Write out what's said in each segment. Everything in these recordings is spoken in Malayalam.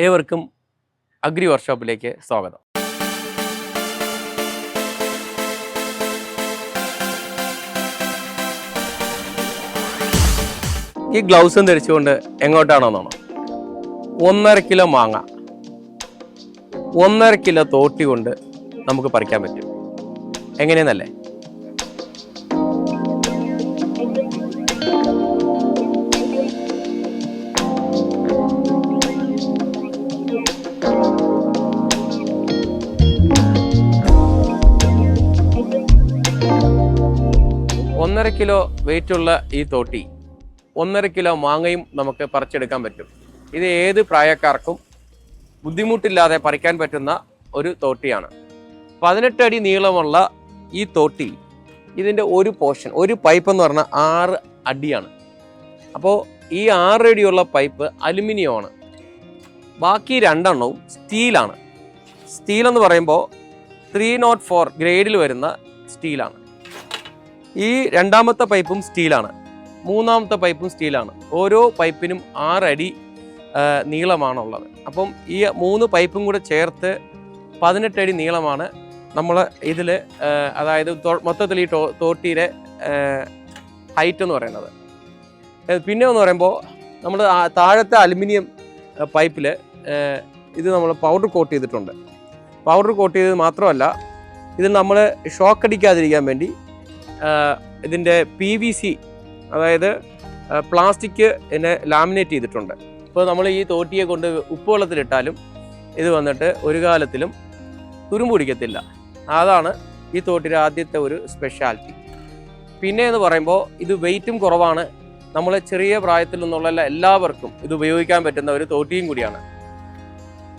ഏവർക്കും അഗ്രി വർക്ക്ഷോപ്പിലേക്ക് സ്വാഗതം. ഈ ഗ്ലൗസും ധരിച്ചുകൊണ്ട് എങ്ങോട്ടാണോന്നാണോ? 1.5 കിലോ മാങ്ങ, 1.5 കിലോ തോട്ടി കൊണ്ട് നമുക്ക് പറിക്കാൻ പറ്റും. എങ്ങനെയെന്നല്ലേ? ഒന്നര കിലോ വെയിറ്റുള്ള ഈ തോട്ടി 1.5 കിലോ മാങ്ങയും നമുക്ക് പറിച്ചെടുക്കാൻ പറ്റും. ഇത് ഏത് പ്രായക്കാർക്കും ബുദ്ധിമുട്ടില്ലാതെ പറിക്കാൻ പറ്റുന്ന ഒരു തോട്ടിയാണ്. 18 അടി നീളമുള്ള ഈ തോട്ടി, ഇതിൻ്റെ ഒരു പോർഷൻ, ഒരു പൈപ്പ് എന്ന് പറഞ്ഞാൽ 6 അടിയാണ്. അപ്പോൾ ഈ 6 അടിയുള്ള പൈപ്പ് അലുമിനിയമാണ്. ബാക്കി 2 എണ്ണവും സ്റ്റീലാണ്. സ്റ്റീൽ എന്ന് പറയുമ്പോൾ 304 ഗ്രേഡിൽ വരുന്ന സ്റ്റീലാണ്. ഈ 2ാമത്തെ പൈപ്പും സ്റ്റീലാണ്, 3ാമത്തെ പൈപ്പും സ്റ്റീലാണ്. ഓരോ പൈപ്പിനും 6 അടി നീളമാണുള്ളത്. അപ്പം ഈ 3 പൈപ്പും കൂടെ ചേർത്ത് 18 അടി നീളമാണ് നമ്മൾ ഇതിൽ, അതായത് മൊത്തത്തിൽ ഈ തോട്ടിയുടെ ഹൈറ്റ് എന്ന് പറയുന്നത്. പിന്നെ എന്ന് പറയുമ്പോൾ നമ്മൾ താഴത്തെ അലുമിനിയം പൈപ്പിൽ ഇത് നമ്മൾ പൗഡർ കോട്ട് ചെയ്തിട്ടുണ്ട്. പൗഡർ കോട്ട് ചെയ്തത് മാത്രമല്ല, ഇതിൽ നമ്മൾ ഷോക്ക് അടിക്കാതിരിക്കാൻ വേണ്ടി ഇതിൻ്റെ PVC, അതായത് പ്ലാസ്റ്റിക് ഇതിനെ ലാമിനേറ്റ് ചെയ്തിട്ടുണ്ട്. ഇപ്പോൾ നമ്മൾ ഈ തോട്ടിയെ കൊണ്ട് ഉപ്പുവെള്ളത്തിലിട്ടാലും ഇത് വന്നിട്ട് ഒരു കാലത്തിലും തുരുമ്പ് പിടിക്കത്തില്ല. അതാണ് ഈ തോട്ടിയുടെ ആദ്യത്തെ ഒരു സ്പെഷ്യാലിറ്റി. പിന്നെ എന്ന് പറയുമ്പോൾ ഇത് വെയിറ്റും കുറവാണ്. നമ്മൾ ചെറിയ പ്രായത്തിൽ നിന്നുള്ള എല്ലാവർക്കും ഇത് ഉപയോഗിക്കാൻ പറ്റുന്ന ഒരു തോട്ടിയും കൂടിയാണ്.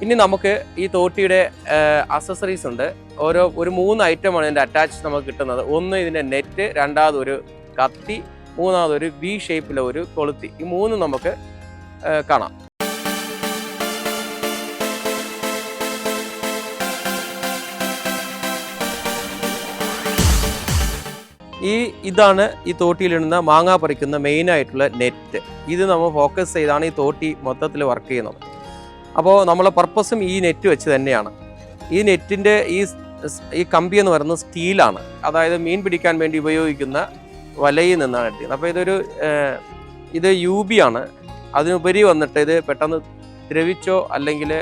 ഇനി നമുക്ക് ഈ തോട്ടിയുടെ അക്സസറീസ് ഉണ്ട്. ഒരു 3 ഐറ്റമാണ് ഇതിൻ്റെ അറ്റാച്ച് നമുക്ക് കിട്ടുന്നത്. ഒന്ന് ഇതിൻ്റെ നെറ്റ്, 2ാമത് ഒരു കത്തി, 3ാമത് ഒരു V ഷേപ്പിലെ ഒരു കൊളുത്തി. ഈ 3 നമുക്ക് കാണാം. ഇതാണ് ഈ തോട്ടിയിലിടുന്ന മാങ്ങ പറിക്കുന്ന മെയിനായിട്ടുള്ള നെറ്റ്. ഇത് നമ്മൾ ഫോക്കസ് ചെയ്താണ് ഈ തോട്ടി മൊത്തത്തിൽ വർക്ക് ചെയ്യുന്നത്. അപ്പോൾ നമ്മളെ പർപ്പസും ഈ നെറ്റ് വെച്ച് തന്നെയാണ്. ഈ നെറ്റിൻ്റെ ഈ കമ്പി എന്ന് പറയുന്നത് സ്റ്റീലാണ്. അതായത് മീൻ പിടിക്കാൻ വേണ്ടി ഉപയോഗിക്കുന്ന വലയിൽ നിന്നാണ് എടുത്തത്. അപ്പോൾ ഇത് UB ആണ്. അതിനുപരി വന്നിട്ട് ഇത് പെട്ടെന്ന് ദ്രവിച്ചോ അല്ലെങ്കിൽ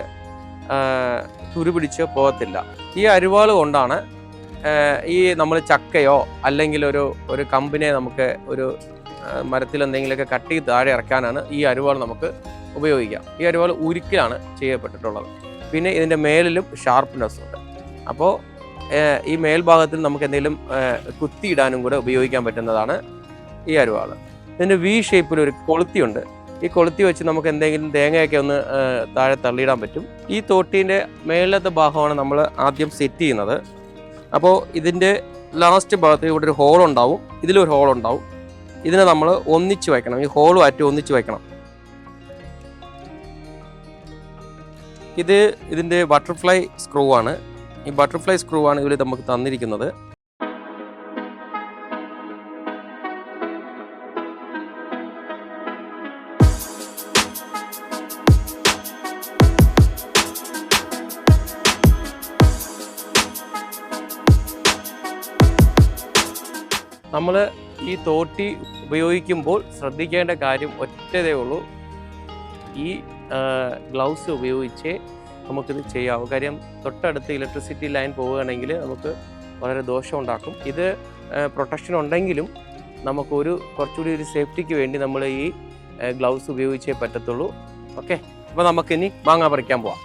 തുരുപിടിച്ചോ പോകത്തില്ല. ഈ അരിവാൾ കൊണ്ടാണ് ഈ നമ്മൾ ചക്കയോ അല്ലെങ്കിൽ ഒരു കമ്പിനെ നമുക്ക് ഒരു മരത്തിൽ എന്തെങ്കിലുമൊക്കെ കട്ട് ചെയ്ത് താഴെ ഇറക്കാനാണ് ഈ അരിവാൾ നമുക്ക് ഉപയോഗിക്കാം. ഈ അരിവാൾ ഉരുക്കിലാണ് ചെയ്യപ്പെട്ടിട്ടുള്ളത്. പിന്നെ ഇതിൻ്റെ മേലിലും ഷാർപ്പ്നെസ് ഉണ്ട്. അപ്പോൾ ഈ മേൽഭാഗത്തിൽ നമുക്ക് എന്തെങ്കിലും കുത്തിയിടാനും കൂടെ ഉപയോഗിക്കാൻ പറ്റുന്നതാണ് ഈ അരിവാൾ. ഇതിൻ്റെ V ഷേപ്പിൽ ഒരു കൊളുത്തിയുണ്ട്. ഈ കൊളുത്തി വെച്ച് നമുക്ക് എന്തെങ്കിലും തേങ്ങയൊക്കെ ഒന്ന് താഴെ തള്ളിയിടാൻ പറ്റും. ഈ തോട്ടീൻ്റെ മേലത്തെ ഭാഗമാണ് നമ്മൾ ആദ്യം സെറ്റ് ചെയ്യുന്നത്. അപ്പോൾ ഇതിൻ്റെ ലാസ്റ്റ് ഭാഗത്ത് ഇവിടെ ഒരു ഹോൾ ഉണ്ടാവും, ഇതിലൊരു ഹോൾ ഉണ്ടാവും. ഇതിനെ നമ്മൾ ഒന്നിച്ച് വയ്ക്കണം. ഈ ഹോൾ മാറ്റി ഒന്നിച്ച് വയ്ക്കണം. ഇതിൻ്റെ ബട്ടർഫ്ലൈ സ്ക്രൂ ആണ്. ഈ ബട്ടർഫ്ലൈ സ്ക്രൂ ആണ് ഇതിൽ നമുക്ക് തന്നിരിക്കുന്നത്. നമ്മൾ ഈ തോട്ടി ഉപയോഗിക്കുമ്പോൾ ശ്രദ്ധിക്കേണ്ട കാര്യം ഒറ്റതേ ഉള്ളൂ. ഈ ഗ്ലൗസ് ഉപയോഗിച്ച് നമുക്കിത് ചെയ്യാവും. കാര്യം തൊട്ടടുത്ത് ഇലക്ട്രിസിറ്റി ലൈൻ പോവുകയാണെങ്കിൽ നമുക്ക് വളരെ ദോഷം ഉണ്ടാക്കും. ഇത് പ്രൊട്ടക്ഷൻ ഉണ്ടെങ്കിലും നമുക്കൊരു കുറച്ചുകൂടി ഒരു സേഫ്റ്റിക്ക് വേണ്ടി നമ്മൾ ഈ ഗ്ലൗസ് ഉപയോഗിച്ചേ പറ്റത്തുള്ളൂ. ഓക്കെ, അപ്പോൾ നമുക്കിനി മാങ്ങ പറിക്കാൻ പോവാം.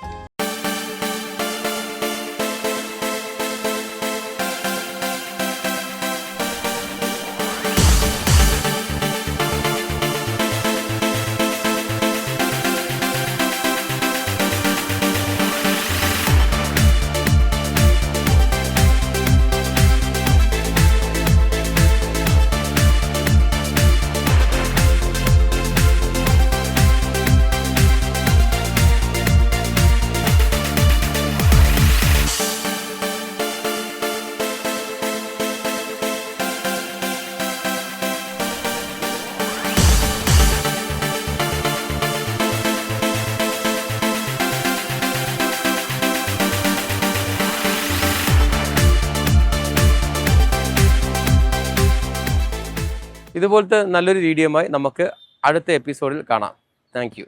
ഇതുപോലത്തെ നല്ലൊരു വീഡിയോയുമായി നമുക്ക് അടുത്ത എപ്പിസോഡിൽ കാണാം. താങ്ക്